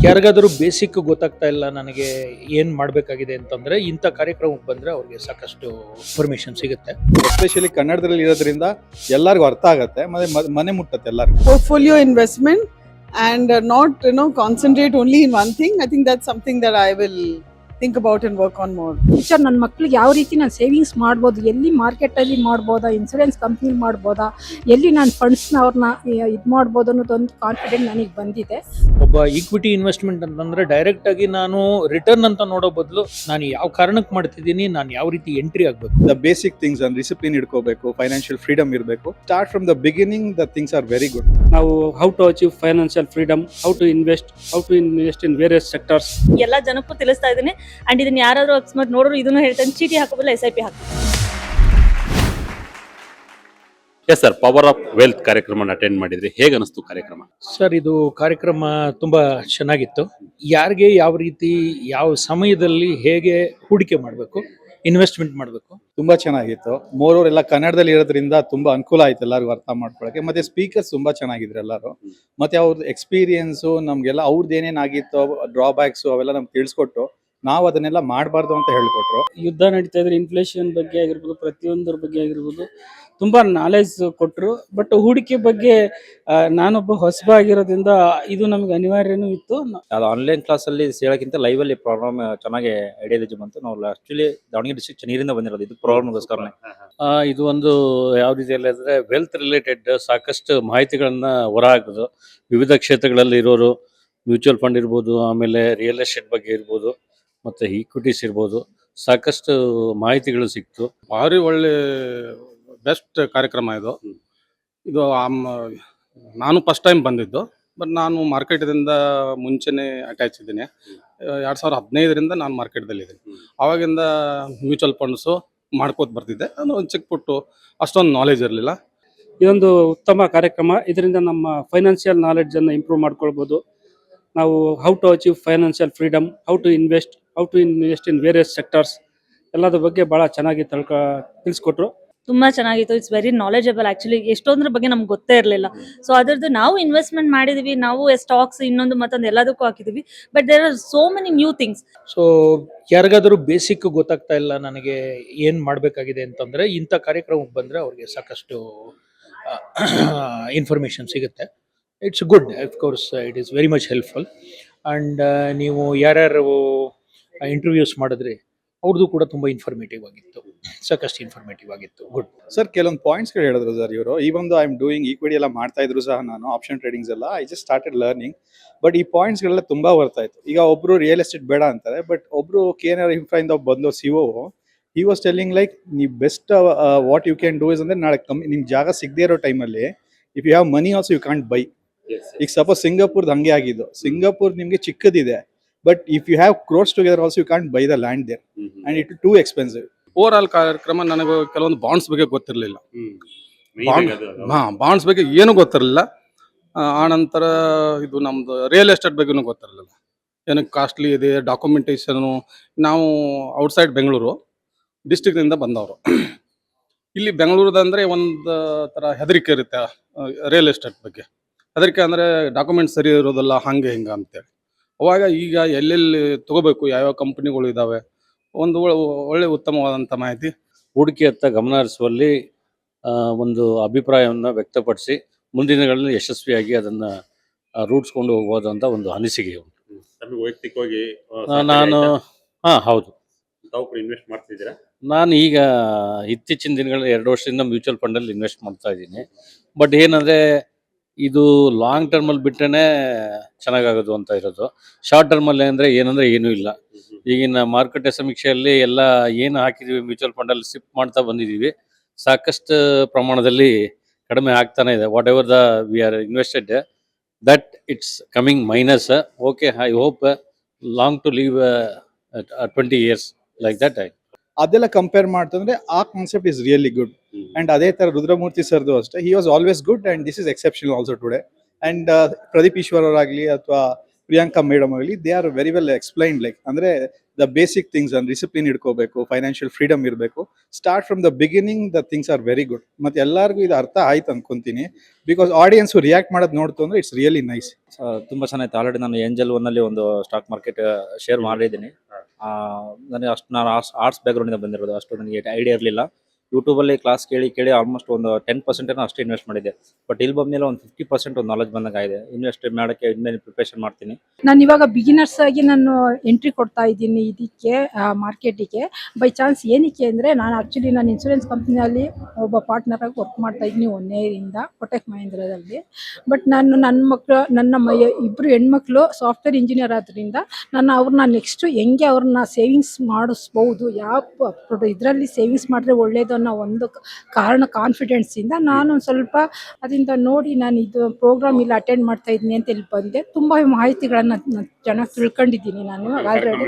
ಯಾರಿಗಾದರೂ ಬೇಸಿಕ್ ಗೊತ್ತಾಗ್ತಾ ಇಲ್ಲ ನನಗೆ ಏನು ಮಾಡಬೇಕಾಗಿದೆ ಅಂತಂದ್ರೆ ಇಂಥ ಕಾರ್ಯಕ್ರಮಕ್ಕೆ ಬಂದ್ರೆ ಅವ್ರಿಗೆ ಸಾಕಷ್ಟು ಇನ್ಫಾರ್ಮೇಶನ್ ಸಿಗುತ್ತೆ. ಎಸ್ಪೆಷಲಿ ಕನ್ನಡದಲ್ಲಿ ಇರೋದ್ರಿಂದ ಎಲ್ಲರಿಗೂ ಅರ್ಥ ಆಗತ್ತೆ, ಮತ್ತೆ ಮನೆ ಮುಟ್ಟತ್ತೆ ಎಲ್ಲರಿಗೂ. Portfolio investment and not concentrate only in one thing. I think that's something that I will think about and work on more. Future ನನ್ನ ಮಕ್ಳಿಗೆ ಯಾವ ರೀತಿ ನಾನು ಸೇವಿಂಗ್ಸ್ ಮಾಡ್ಬೋದು, ಎಲ್ಲಿ ಮಾರ್ಕೆಟಲ್ಲಿ ಮಾಡ್ಬೋದಾ, ಇನ್ಸೂರೆನ್ಸ್ ಕಂಪ್ನಿ ಮಾಡ್ಬೋದಾ, ಎಲ್ಲಿ ನಾನು ಫಂಡ್ಸ್ನ ಅವ್ರನ್ನ ಇದು ಮಾಡ್ಬೋದು ಅನ್ನೋದೊಂದು ಕಾನ್ಫಿಡೆಂಟ್ ನನಗೆ ಬಂದಿದೆ. ಒಬ್ಬ ಈಕ್ವಿಟಿ ಇನ್ವೆಸ್ಟ್ಮೆಂಟ್ ಅಂತಂದ್ರೆ ಡೈರೆಕ್ಟ್ ಆಗಿ ನಾನು ರಿಟರ್ನ್ ಅಂತ ನೋಡೋ ಬದಲು ನಾನು ಯಾವ ಕಾರಣಕ್ಕೆ ಮಾಡ್ತಿದ್ದೀನಿ, ನಾನು ಯಾವ ರೀತಿ ಎಂಟ್ರಿ ಆಗಬೇಕು, the basic things and discipline ಇಟ್ಕೋಬೇಕು, ಫೈನಾನ್ಷಿಯಲ್ ಫ್ರೀಡಮ್ ಇರಬೇಕು. Start from the beginning, the things are very good. ನಾವು how to achieve financial freedom, how to invest in various sectors ಎಲ್ಲ ಜನಕ್ಕೂ ತಿಳಿಸ್ತಾ ಇದ್ದೀನಿ. ಅಂಡ್ ಇದನ್ನ ಯಾರಾದ್ರೂ ಅಕಸ್ಮಾತ್ ನೋಡೋರು ಇದನ್ನು ಹೇಳ್ತಾನೆ, ಚೀಟಿ ಹಾಕೋಬಲ್ಲ SIP hockey. Yes sir, power of wealth ಕಾರ್ಯಕ್ರಮ ಅಟೆಂಡ್ ಮಾಡಿದ್ರಿ, ಹೇಗೆ ಅನಿಸ್ತು ಕಾರ್ಯಕ್ರಮ? ಸರ್ ಇದು ಕಾರ್ಯಕ್ರಮ ತುಂಬಾ ಚೆನ್ನಾಗಿತ್ತು. ಯಾರಿಗೆ ಯಾವ ರೀತಿ ಯಾವ ಸಮಯದಲ್ಲಿ ಹೇಗೆ ಹೂಡಿಕೆ ಮಾಡಬೇಕು, ಇನ್ವೆಸ್ಟ್ಮೆಂಟ್ ಮಾಡಬೇಕು, ತುಂಬಾ ಚೆನ್ನಾಗಿತ್ತು. ಮೋರೋರ್ ಎಲ್ಲ ಕನ್ನಡದಲ್ಲಿ ಇರೋದ್ರಿಂದ ತುಂಬಾ ಅನುಕೂಲ ಆಯ್ತು ಎಲ್ಲರಿಗೂ ಅರ್ಥ ಮಾಡ್ಕೊಳಕ್ಕೆ. ಮತ್ತೆ ಸ್ಪೀಕರ್ಸ್ ತುಂಬಾ ಚೆನ್ನಾಗಿದ್ರು ಎಲ್ಲರೂ. ಮತ್ತೆ ಅವ್ರದ್ದು ಎಕ್ಸ್ಪೀರಿಯನ್ಸು ನಮ್ಗೆಲ್ಲ ಅವ್ರದ್ದು ಏನೇನಾಗಿತ್ತು, ಡ್ರಾಬ್ಯಾಕ್ಸು ಅವೆಲ್ಲ ನಮ್ಗೆ ತಿಳಿಸ್ಕೊಟ್ಟು ನಾವು ಅದನ್ನೆಲ್ಲ ಮಾಡಬಾರ್ದು ಅಂತ ಹೇಳ್ಕೊಟ್ರು. ಯುದ್ಧ ನಡೀತಾ ಇದ್ರೆ ಇನ್ಫ್ಲೇಷನ್ ಬಗ್ಗೆ ಆಗಿರ್ಬೋದು, ಪ್ರತಿಯೊಂದರ ಬಗ್ಗೆ ಆಗಿರ್ಬೋದು ತುಂಬಾ ನಾಲೆಜ್ ಕೊಟ್ಟರು. ಬಟ್ ಹೂಡಿಕೆ ಬಗ್ಗೆ ನಾನೊಬ್ಬ ಹೊಸಬ ಆಗಿರೋದ್ರಿಂದ ಇದು ನಮ್ಗೆ ಅನಿವಾರ್ಯನೂ ಇತ್ತು. ಅದು ಆನ್ಲೈನ್ ಕ್ಲಾಸಲ್ಲಿ ಹೇಳೋಕ್ಕಿಂತ ಲೈವಲ್ಲಿ ಪ್ರಾಬ್ಲಮ್ ಚೆನ್ನಾಗಿ ಐಡಿಯಾಲಜಿ ಬಂತು. ನಾವು ಆಕ್ಚುಲಿ ದಾವಣಗೆರೆ ಡಿಸ್ಟ್ರಿಕ್ಟ್ ನೀರಿಂದ ಬಂದಿರೋದು ಇದು ಪ್ರಾಬ್ಲಮ್ಗೋಸ್ಕರನೇ. ಇದು ಒಂದು ಯಾವ ರೀತಿಯಲ್ಲಿ ಅಂದರೆ ವೆಲ್ತ್ ರಿಲೇಟೆಡ್ ಸಾಕಷ್ಟು ಮಾಹಿತಿಗಳನ್ನ ಹೊರ ಹಾಕೋದು. ವಿವಿಧ ಕ್ಷೇತ್ರಗಳಲ್ಲಿ ಇರೋರು, ಮ್ಯೂಚುವಲ್ ಫಂಡ್ ಇರ್ಬೋದು, ಆಮೇಲೆ ರಿಯಲ್ ಎಸ್ಟೇಟ್ ಬಗ್ಗೆ ಇರ್ಬೋದು, ಮತ್ತು ಈಕ್ವಿಟೀಸ್ ಇರ್ಬೋದು, ಸಾಕಷ್ಟು ಮಾಹಿತಿಗಳು ಸಿಕ್ತು. ಭಾರಿ ಒಳ್ಳೆ ಬೆಸ್ಟ್ ಕಾರ್ಯಕ್ರಮ ಇದು ನಾನು ಫಸ್ಟ್ ಟೈಮ್ ಬಂದಿದ್ದು. ಬಟ್ ನಾನು ಮಾರ್ಕೆಟಿಂದ ಮುಂಚೆನೇ ಅಟ್ಯಾಚ್ ಇದ್ದೀನಿ. 2015ರಿಂದ ನಾನು ಮಾರ್ಕೆಟ್ದಲ್ಲಿದ್ದೀನಿ. ಆವಾಗಿಂದ ಮ್ಯೂಚುವಲ್ ಫಂಡ್ಸು ಮಾಡ್ಕೋತ ಬರ್ತಿದ್ದೆ. ನಾನು ಒಂದು ಚಿಕ್ಕ ಪುಟ್ಟು ಅಷ್ಟೊಂದು ನಾಲೆಜ್ ಇರಲಿಲ್ಲ. ಇದೊಂದು ಉತ್ತಮ ಕಾರ್ಯಕ್ರಮ. ಇದರಿಂದ ನಮ್ಮ ಫೈನಾನ್ಷಿಯಲ್ ನಾಲೆಡ್ಜನ್ನು ಇಂಪ್ರೂವ್ ಮಾಡ್ಕೊಳ್ಬೋದು. ನಾವು how to achieve financial freedom, how to invest in various sectors ಎಲ್ಲದ್ರ ಬಗ್ಗೆ ಭಾಳ ಚೆನ್ನಾಗಿ ತಿಳಿಸ್ಕೊಟ್ರು. ತುಂಬಾ ಚೆನ್ನಾಗಿತ್ತು. It's very knowledgeable. ಆಕ್ಚುಲಿ ಎಷ್ಟೊಂದ್ರ ಬಗ್ಗೆ ನಮ್ಗೆ ಗೊತ್ತೇ ಇರಲಿಲ್ಲ. ಸೊ ಅದರದ್ದು ನಾವು ಇನ್ವೆಸ್ಟ್ಮೆಂಟ್ ಮಾಡಿದೀವಿ, ನಾವು ಸ್ಟಾಕ್ಸ್ ಇನ್ನೊಂದು ಮತ್ತೊಂದು ಎಲ್ಲದಕ್ಕೂ ಹಾಕಿದೀವಿ. But there are so many new things. So ಯಾರಿಗಾದರೂ ಬೇಸಿಕ್ ಗೊತ್ತಾಗ್ತಾ ಇಲ್ಲ ನನಗೆ ಏನು ಮಾಡಬೇಕಾಗಿದೆ ಅಂತಂದ್ರೆ ಇಂಥ ಕಾರ್ಯಕ್ರಮಕ್ಕೆ ಬಂದ್ರೆ ಅವ್ರಿಗೆ ಸಾಕಷ್ಟು ಇನ್ಫಾರ್ಮೇಶನ್ ಸಿಗುತ್ತೆ. It's good, of course it is very much helpful. And ನೀವು ಯಾರ್ಯಾರು ಇಂಟರ್ವ್ಯೂಸ್ ಮಾಡಿದ್ರಿ ಅವ್ರದ್ದು ಕೂಡ ತುಂಬ ಇನ್ಫಾರ್ಮೇಟಿವ್ ಆಗಿತ್ತು, ಸಾಕಷ್ಟು ಇನ್ಫಾರ್ಮೇಟಿವ್ ಆಗಿತ್ತು. ಗುಡ್ ಸರ್, ಕೆಲವೊಂದು ಪಾಯಿಂಟ್ಸ್ಗಳು ಹೇಳಿದ್ರು ಸರ್ ಇವರು. Even I am doing equity ಎಲ್ಲ ಮಾಡ್ತಾ ಇದ್ರು ಸಹ, ನಾನು ಆಪ್ಷನ್ ಟ್ರೇಡಿಂಗ್ಸ್ ಎಲ್ಲ I just started learning. But ಈ ಪಾಯಿಂಟ್ಸ್ಗಳೆಲ್ಲ ತುಂಬಾ ಬರ್ತಾ ಇತ್ತು. ಈಗ ಒಬ್ರು ರಿಯಲ್ ಎಸ್ಟೇಟ್ ಬೇಡ ಅಂತಾರೆ, ಬಟ್ ಒಬ್ರು KNR ಇನ್ಫ್ರಾಯಿಂದ ಬಂದು CO he was telling like ನೀವು best what you can do is ಅಂದ್ರೆ ನಾಳೆ ನಿಮ್ಗೆ ಜಾಗ ಸಿಗದೇ ಇರೋ ಟೈಮಲ್ಲಿ if you have money also you can't buy. ಈಗ ಸಪೋಸ್ ಸಿಂಗಾಪುರ್ದು ಹಂಗೆ ಆಗಿದ್ದು. ಸಿಂಗಾಪುರ್ ನಿಮ್ಗೆ ಚಿಕ್ಕದಿದೆ, but if you have crores together also you can't buy the land there and it too expensive. Overall ಕಾರ್ಯಕ್ರಮ ನನಗೆ ಕೆಲವೊಂದು ಬಾಂಡ್ಸ್ ಬಗ್ಗೆ ಗೊತ್ತಿರಲಿಲ್ಲ. ಬಾಂಡ್ಸ್ ಬಗ್ಗೆ ಏನು ಗೊತ್ತಿರಲಿಲ್ಲ. ಆನಂತರ ಇದು ನಮ್ದು ರಿಯಲ್ ಎಸ್ಟೇಟ್ ಬಗ್ಗೆನೂ ಗೊತ್ತಿರಲಿಲ್ಲ. ಏನಕ್ಕೆ ಕಾಸ್ಟ್ಲಿ ಇದೆ, ಡಾಕ್ಯುಮೆಂಟೇಶನು. ನಾವು ಔಟ್ಸೈಡ್ ಬೆಂಗಳೂರು ಡಿಸ್ಟ್ರಿಕ್ಟಿಂದ ಬಂದವರು. ಇಲ್ಲಿ ಬೆಂಗಳೂರದಂದರೆ ಒಂದು ಥರ ಹೆದರಿಕೆ ಇರುತ್ತೆ ರಿಯಲ್ ಎಸ್ಟೇಟ್ ಬಗ್ಗೆ. ಹೆದರಿಕೆ ಅಂದರೆ ಡಾಕ್ಯುಮೆಂಟ್ಸ್ ಸರಿ ಇರೋದಲ್ಲ, ಹಾಗೆ ಹಿಂಗೆ ಅಂತೇಳಿ. ಅವಾಗ ಈಗ ಎಲ್ಲೆಲ್ಲಿ ತಗೋಬೇಕು, ಯಾವ್ಯಾವ ಕಂಪ್ನಿಗಳು ಇದ್ದಾವೆ, ಒಂದು ಒಳ್ಳೆ ಉತ್ತಮವಾದಂಥ ಮಾಹಿತಿ. ಹೂಡಿಕೆಯತ್ತ ಗಮನ ಹರಿಸುವಲ್ಲಿ ಒಂದು ಅಭಿಪ್ರಾಯವನ್ನು ವ್ಯಕ್ತಪಡಿಸಿ ಮುಂದಿನ ದಿನಗಳಲ್ಲಿ ಯಶಸ್ವಿಯಾಗಿ ಅದನ್ನು ರೂಢಿಸ್ಕೊಂಡು ಹೋಗ್ಬೋದು ಅಂತ ಒಂದು ಅನಿಸಿಕೆ ಉಂಟು. ನಮಗೆ ವೈಯಕ್ತಿಕವಾಗಿ ನಾನು ಹೌದು, ಇನ್ವೆಸ್ಟ್ ಮಾಡ್ತಿದ್ದೀರಾ? ನಾನು ಈಗ ಇತ್ತೀಚಿನ ದಿನಗಳಲ್ಲಿ 2 ವರ್ಷದಿಂದ ಮ್ಯೂಚುವಲ್ ಫಂಡಲ್ಲಿ ಇನ್ವೆಸ್ಟ್ ಮಾಡ್ತಾ ಇದ್ದೀನಿ. ಬಟ್ ಏನಂದರೆ ಇದು ಲಾಂಗ್ ಟರ್ಮಲ್ಲಿ ಬಿಟ್ಟರೆ ಚೆನ್ನಾಗಾಗೋದು ಅಂತ ಇರೋದು. ಶಾರ್ಟ್ ಟರ್ಮಲ್ಲಿ ಅಂದರೆ ಏನೂ ಇಲ್ಲ. ಈಗಿನ ಮಾರುಕಟ್ಟೆ ಸಮೀಕ್ಷೆಯಲ್ಲಿ ಎಲ್ಲ ಏನು ಹಾಕಿದ್ದೀವಿ ಮ್ಯೂಚುವಲ್ ಫಂಡಲ್ಲಿ ಶಿಫ್ಟ್ ಮಾಡ್ತಾ ಬಂದಿದ್ದೀವಿ. ಸಾಕಷ್ಟು ಪ್ರಮಾಣದಲ್ಲಿ ಕಡಿಮೆ ಆಗ್ತಾನೆ ಇದೆ. Whatever the we are invested that it's coming minus. Okay, I hope long to live 20 years like that. ಅದೆಲ್ಲ ಕಂಪೇರ್ ಮಾಡ್ತಂದ್ರೆ ಆ concept is really good. And ಅದೇ ತರ ರುದ್ರಮೂರ್ತಿ ಸರ್ದು ಅಷ್ಟೇ, he was always good and this is exceptional also today. And Pradeep Eshwar ಅವರಾಗ್ಲಿ ಅಥವಾ Priyanka madam ಆಗಲಿ, they are very well explained. Like ಅಂದರೆ the basic things and discipline ಇಟ್ಕೋಬೇಕು, ಫೈನಾನ್ಷಿಯಲ್ ಫ್ರೀಡಮ್ ಇರಬೇಕು. Start from the beginning the things are very good. ಮತ್ತು ಎಲ್ಲರಿಗೂ ಇದು ಅರ್ಥ ಆಯ್ತು ಅನ್ಕೊಂತೀನಿ, ಬಿಕಾಸ್ ಆಡಿಯನ್ಸು ರಿಯಾಕ್ಟ್ ಮಾಡೋದು ನೋಡ್ತು ಅಂದರೆ ಇಟ್ಸ್ ರಿಯಲಿ ನೈಸ್. ತುಂಬಾ ಚೆನ್ನಾಗಿತ್ತು. ಆಲ್ರೆಡಿ ನಾನು ಏಂಜಲ್ ಒನ್ನಲ್ಲಿ ಒಂದು ಸ್ಟಾಕ್ ಮಾರ್ಕೆಟ್ ಶೇರ್ ಮಾಡಿದ್ದೀನಿ. ನನಗೆ ಅಷ್ಟು ನಾನು ಆರ್ಟ್ಸ್ ಬ್ಯಾಕ್ಗ್ರೌಂಡಿಂದ ಬಂದಿರೋದು, ಅಷ್ಟು ನನಗೆ ಐಡಿಯಾ ಇರಲಿಲ್ಲ. ಯೂಟ್ಯೂಬಲ್ಲಿ ಕ್ಲಾಸ್ ಕೇಳಿ ಆಲ್ಮೋಸ್ಟ್ ಒಂದು 10% ಅಷ್ಟೇ ಇನ್ವೆಸ್ಟ್ ಮಾಡಿದ್ದೆ. ಬಟ್ ಇಲ್ಲಿ ಬಂದ್ಮೇಲೆ ಒಂದು 50% ಒಂದು ನಾಲೆಜ್ ಬಂದಂಗಾಗಿದೆ. ಇನ್ವೆಸ್ಟ್ ಮಾಡೋಕ್ಕೆ ಇನ್ಮೇಲೆ ಪ್ರಿಪರೇಷನ್ ಮಾಡ್ತೀನಿ. ನಾನು ಇವಾಗ ಬಿಗಿನರ್ಸ್ ಆಗಿ ನಾನು ಎಂಟ್ರಿ ಕೊಡ್ತಾ ಇದ್ದೀನಿ ಇದಕ್ಕೆ ಮಾರ್ಕೆಟಿಗೆ. ಬೈ ಚಾನ್ಸ್ ಏನಕ್ಕೆ ಅಂದರೆ ನಾನು ಆ್ಯಕ್ಚುಲಿ ನಾನು ಇನ್ಶೂರೆನ್ಸ್ ಕಂಪ್ನಿಯಲ್ಲಿ ಒಬ್ಬ ಪಾರ್ಟ್ನರಾಗಿ ವರ್ಕ್ ಮಾಡ್ತಾ ಇದ್ದೀನಿ 1 ಇಯರಿಂದ ಕೋಟಕ್ ಮಹೇಂದ್ರದಲ್ಲಿ. ಬಟ್ ನನ್ನ ಇಬ್ಬರು ಹೆಣ್ಮಕ್ಳು ಸಾಫ್ಟ್ವೇರ್ ಇಂಜಿನಿಯರ್ ಆದ್ದರಿಂದ ಅವ್ರನ್ನ ನೆಕ್ಸ್ಟ್ ಹೆಂಗೆ ಅವ್ರನ್ನ ಸೇವಿಂಗ್ಸ್ ಮಾಡಿಸ್ಬೋದು, ಯಾವ ಇದರಲ್ಲಿ ಸೇವಿಂಗ್ಸ್ ಮಾಡಿದ್ರೆ ಒಳ್ಳೇದು ಅನ್ನೋ ಒಂದು ಕಾನ್ಫಿಡೆನ್ಸಿಂದ ನಾನು ಸ್ವಲ್ಪ ಅದರಿಂದ ನೋಡಿ ನಾನು ಇದು ಪ್ರೋಗ್ರಾಮ್ ಇಲ್ಲಿ ಅಟೆಂಡ್ ಮಾಡ್ತಾ ಇದ್ದೀನಿ ಅಂತ ಇಲ್ಲಿ ಬಂದೆ. ತುಂಬ ಮಾಹಿತಿಗಳನ್ನು ಚೆನ್ನಾಗಿ ತಿಳ್ಕೊಂಡಿದ್ದೀನಿ ನಾನು ಆಲ್ರೆಡಿ,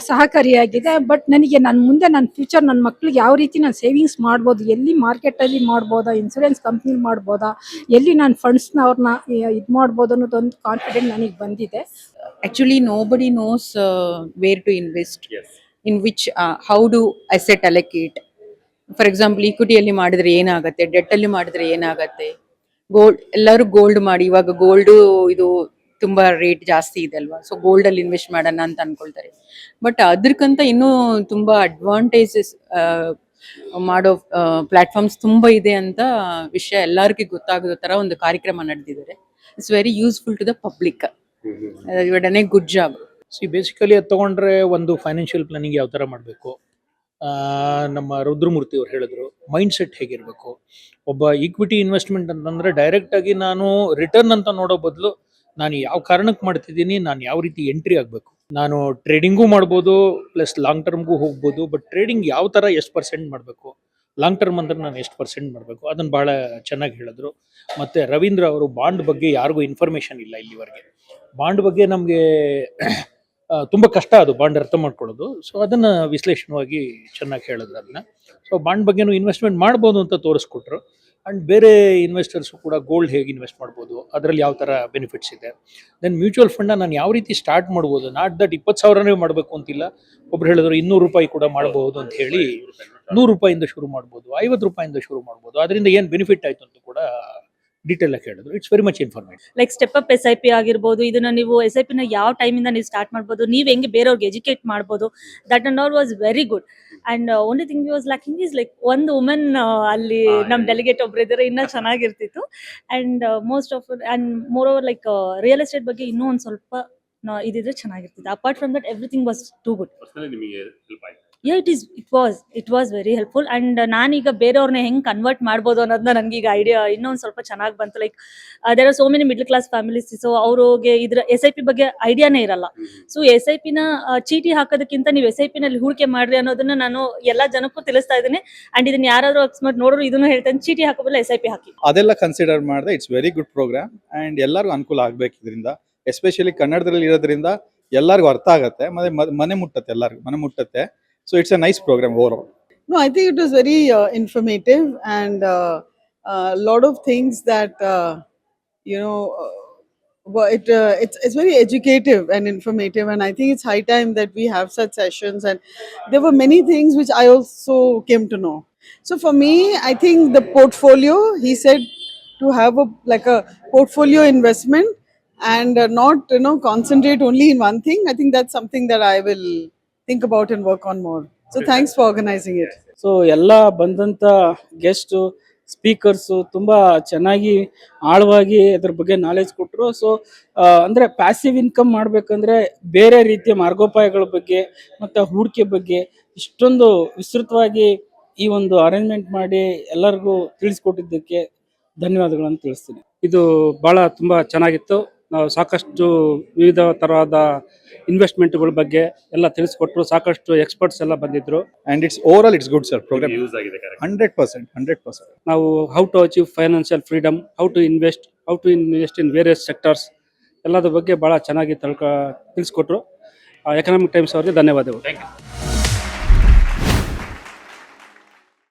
ಸಹಕಾರಿಯಾಗಿದೆ. ಬಟ್ ನನಗೆ ಮುಂದೆ ನನ್ನ ಫ್ಯೂಚರ್ ನನ್ನ ಮಕ್ಳಿಗೆ ಯಾವ ರೀತಿ ನಾನು ಸೇವಿಂಗ್ಸ್ ಮಾಡ್ಬೋದು, ಎಲ್ಲಿ ಮಾರ್ಕೆಟಲ್ಲಿ ಮಾಡ್ಬೋದಾ, ಇನ್ಸೂರೆನ್ಸ್ ಕಂಪ್ನಿ ಮಾಡ್ಬೋದಾ, ಎಲ್ಲಿ ನಾನು ಫಂಡ್ಸ್ನ ಅವ್ರನ್ನ ಇದು ಮಾಡ್ಬೋದು ಅನ್ನೋದೊಂದು ಕಾನ್ಫಿಡೆಂಟ್ ನನಗೆ ಬಂದಿದೆ. Actually, nobody knows where to invest, in which, how do asset allocate. For example, ಈಕ್ವಿಟಿಯಲ್ಲಿ ಮಾಡಿದ್ರೆ ಏನಾಗುತ್ತೆ, ಡೆಟ್ಟಲ್ಲಿ ಮಾಡಿದ್ರೆ ಏನಾಗುತ್ತೆ, ಎಲ್ಲರೂ ಗೋಲ್ಡ್ ಮಾಡಿ. ಇವಾಗ ಗೋಲ್ಡು ಇದು ತುಂಬಾ ರೇಟ್ ಜಾಸ್ತಿ ಇದೆ ಅಲ್ವಾ, ಸೊ ಗೋಲ್ಡಲ್ಲಿ ಇನ್ವೆಸ್ಟ್ ಮಾಡೋಣ ಅಂತ ಅನ್ಕೊಳ್ತಾರೆ. ಬಟ್ ಅದಕ್ಕಿಂತ ಇನ್ನೂ ತುಂಬಾ ಅಡ್ವಾಂಟೇಜಸ್ ಮಾಡೋ ಪ್ಲಾಟ್ಫಾರ್ಮ್ಸ್ ತುಂಬಾ ಇದೆ ಅಂತ ವಿಷಯ ಎಲ್ಲರಿಗೂ ಗೊತ್ತಾಗೋ ಥರ ಒಂದು ಕಾರ್ಯಕ್ರಮ ನಡೆದಿದ್ದಾರೆ. It's very useful to the public. You have done a good job. Basically ಅದು ತಗೊಂಡ್ರೆ ಒಂದು ಫೈನಾನ್ಷಿಯಲ್ ಪ್ಲಾನಿಂಗ್ ಯಾವ ಥರ ಮಾಡಬೇಕು, ನಮ್ಮ ರುದ್ರಮೂರ್ತಿ ಅವ್ರು ಹೇಳಿದ್ರು ಮೈಂಡ್ ಸೆಟ್ ಹೇಗಿರಬೇಕು. ಒಬ್ಬ ಈಕ್ವಿಟಿ ಇನ್ವೆಸ್ಟ್ಮೆಂಟ್ ಅಂತಂದರೆ ಡೈರೆಕ್ಟಾಗಿ ನಾನು ರಿಟರ್ನ್ ಅಂತ ನೋಡೋ ಬದಲು ನಾನು ಯಾವ ಕಾರಣಕ್ಕೆ ಮಾಡ್ತಿದ್ದೀನಿ, ನಾನು ಯಾವ ರೀತಿ ಎಂಟ್ರಿ ಆಗಬೇಕು. ನಾನು ಟ್ರೇಡಿಂಗೂ ಮಾಡ್ಬೋದು, ಪ್ಲಸ್ ಲಾಂಗ್ ಟರ್ಮ್ಗೂ ಹೋಗ್ಬೋದು. ಬಟ್ ಟ್ರೇಡಿಂಗ್ ಯಾವ ಥರ ಎಷ್ಟು ಪರ್ಸೆಂಟ್ ಮಾಡಬೇಕು, ಲಾಂಗ್ ಟರ್ಮ್ ಅಂದ್ರೆ ನಾನು ಎಷ್ಟು ಪರ್ಸೆಂಟ್ ಮಾಡಬೇಕು, ಅದನ್ನು ಭಾಳ ಚೆನ್ನಾಗಿ ಹೇಳಿದ್ರು. ಮತ್ತು ರವೀಂದ್ರ ಅವರು ಬಾಂಡ್ ಬಗ್ಗೆ ಯಾರಿಗೂ ಇನ್ಫಾರ್ಮೇಷನ್ ಇಲ್ಲ ಇಲ್ಲಿವರೆಗೆ. ಬಾಂಡ್ ಬಗ್ಗೆ ನಮಗೆ ತುಂಬ ಕಷ್ಟ ಅದು ಬಾಂಡ್ ಅರ್ಥ ಮಾಡ್ಕೊಳ್ಳೋದು. ಸೊ ಅದನ್ನು ವಿಶ್ಲೇಷಣವಾಗಿ ಚೆನ್ನಾಗಿ ಹೇಳಿದ್ರು ಅದನ್ನ. ಸೊ ಬಾಂಡ್ ಬಗ್ಗೆನೂ ಇನ್ವೆಸ್ಟ್ಮೆಂಟ್ ಮಾಡ್ಬೋದು ಅಂತ ತೋರಿಸ್ಕೊಟ್ರು. ಆ್ಯಂಡ್ ಬೇರೆ ಇನ್ವೆಸ್ಟರ್ಸು ಕೂಡ ಗೋಲ್ಡ್ ಹೇಗೆ ಇನ್ವೆಸ್ಟ್ ಮಾಡ್ಬೋದು, ಅದರಲ್ಲಿ ಯಾವ ಥರ ಬೆನಿಫಿಟ್ಸ್ ಇದೆ. ದೆನ್ ಮ್ಯೂಚುವಲ್ ಫಂಡ್ನ ನಾನು ಯಾವ ರೀತಿ ಸ್ಟಾರ್ಟ್ ಮಾಡ್ಬೋದು, ನಾಟ್ ದಟ್ 20,000 ಮಾಡಬೇಕು ಅಂತಿಲ್ಲ. ಒಬ್ರು ಹೇಳಿದ್ರು 200 ರೂಪಾಯಿ ಕೂಡ ಮಾಡಬಹುದು ಅಂತ ಹೇಳಿ, 100 ರೂಪಾಯಿಂದ ಶುರು ಮಾಡ್ಬೋದು, 50 ರೂಪಾಯಿಂದ ಶುರು ಮಾಡ್ಬೋದು. ಅದರಿಂದ ಏನು ಬೆನಿಫಿಟ್ ಆಯಿತು ಅಂತ ಕೂಡ ಡೀಟೇಲ್ ಆಗಿ ಹೇಳಿದ್ರು. It's very much informative. Like step up SIP ಆಗಿರ್ಬೋದು, ಇದನ್ನ ನೀವು SIP ನ ಯಾವ ಟೈಮಿಂದ ನೀವು ಸ್ಟಾರ್ಟ್ ಮಾಡ್ಬೋದು, ನೀವು ಹೆಂಗೆ ಬೇರೆಯವ್ರಿಗೆ ಎಜುಕೇಟ್ ಮಾಡ್ಬೋದು, that and all was very good. And only thing was lacking is like ಒಂದು ವುಮೆನ್ ಅಲ್ಲಿ ನಮ್ಮ ಡೆಲಿಗೇಟ್ ಒಬ್ರು ಇದ್ದಾರೆ, ಇನ್ನೂ ಚೆನ್ನಾಗಿರ್ತಿತ್ತು. And most of and more over like real estate ಬಗ್ಗೆ ಇನ್ನೂ ಒಂದು ಸ್ವಲ್ಪ ಇದಿದ್ರೆ ಚೆನ್ನಾಗಿರ್ತಿತ್ತು. Apart from that everything was too good. Yeah, it was very helpful. And ನಾನೀಗ ಬೇರೆಯವ್ರನ್ನ ಹೆಂಗೆ ಕನ್ವರ್ಟ್ ಮಾಡ್ಬೋದು ಅನ್ನೋದನ್ನ ನನಗೆ ಈಗ ಐಡಿಯಾ ಇನ್ನೊಂದು ಸ್ವಲ್ಪ ಚೆನ್ನಾಗಿ ಬಂತು. Like there are so many middle class families, so ಅವ್ರಿಗೆ ಇದ್ರ SIP ಬಗ್ಗೆ ಐಡಿಯಾನೇ ಇರಲ್ಲ. ಸೊ SIP ನ ಚೀಟಿ ಹಾಕೋದಕ್ಕಿಂತ ನೀವು SIP ನಲ್ಲಿ ಹೂಡಿಕೆ ಮಾಡ್ರಿ ಅನ್ನೋದನ್ನ ನಾನು ಎಲ್ಲಾ ಜನಕ್ಕೂ ತಿಳಿಸ್ತಾ ಇದ್ದೀನಿ. ಅಂಡ್ ಇದನ್ನ ಯಾರಾದ್ರೂ ಅಕಸ್ಮಾತ್ ನೋಡ್ರು ಇದನ್ನು ಹೇಳ್ತೇನೆ, ಚೀಟಿ ಹಾಕೋಬಲ್ಲ SIP ಹಾಕಿ. ಅದೆಲ್ಲ ಕನ್ಸಿಡರ್ ಮಾಡಿದ್ರೆ it's very good programme. And ಎಲ್ಲರಿಗೂ ಅನುಕೂಲ ಆಗಬೇಕು ಇದರಿಂದ, ಎಸ್ಪೆಷಲಿ ಕನ್ನಡದಲ್ಲಿ ಇರೋದ್ರಿಂದ ಎಲ್ಲರಿಗೂ ಅರ್ಥ ಆಗುತ್ತೆ, ಮತ್ತೆ ಮನೆ ಮುಟ್ಟತ್ತೆ. So it's a nice program overall. No, I think it was very informative, and a lot of things that it's very educative and informative, and I think it's high time that we have such sessions. And there were many things which I also came to know. So for me, I think the portfolio, he said to have a portfolio investment and not concentrate only in one thing. I think that's something that I will think about and work on more. So thanks for organizing it. So ಎಲ್ಲ ಬಂದಂಥ guest speakers ತುಂಬ ಚೆನ್ನಾಗಿ ಆಳವಾಗಿ ಅದ್ರ ಬಗ್ಗೆ knowledge ಕೊಟ್ಟರು. So ಅಂದರೆ passive income ಮಾಡಬೇಕಂದ್ರೆ ಬೇರೆ ರೀತಿಯ ಮಾರ್ಗೋಪಾಯಗಳ ಬಗ್ಗೆ ಮತ್ತು ಹೂಡಿಕೆ ಬಗ್ಗೆ ಇಷ್ಟೊಂದು ವಿಸ್ತೃತವಾಗಿ ಈ ಒಂದು ಅರೇಂಜ್ಮೆಂಟ್ ಮಾಡಿ ಎಲ್ಲರಿಗೂ ತಿಳಿಸ್ಕೊಟ್ಟಿದ್ದಕ್ಕೆ ಧನ್ಯವಾದಗಳನ್ನು ತಿಳಿಸ್ತೀನಿ. ಇದು ಭಾಳ ತುಂಬ ಚೆನ್ನಾಗಿತ್ತು. ನಾವು ಸಾಕಷ್ಟು ವಿವಿಧ ಥರವಾದ ಇನ್ವೆಸ್ಟ್ಮೆಂಟ್ಗಳ ಬಗ್ಗೆ ಎಲ್ಲ ತಿಳಿಸ್ಕೊಟ್ರು. ಸಾಕಷ್ಟು ಎಕ್ಸ್ಪರ್ಟ್ಸ್ ಎಲ್ಲ ಬಂದಿದ್ರು. And it's overall it's good sir program. 100%. ನಾವು how to achieve financial freedom, how to invest in various sectors ಎಲ್ಲದ್ರ ಬಗ್ಗೆ ಭಾಳ ಚೆನ್ನಾಗಿ ತಿಳಿಸ್ಕೊಟ್ರು. ಎಕನಾಮಿಕ್ ಟೈಮ್ಸ್ ಅವರಿಗೆ ಧನ್ಯವಾದಗಳು.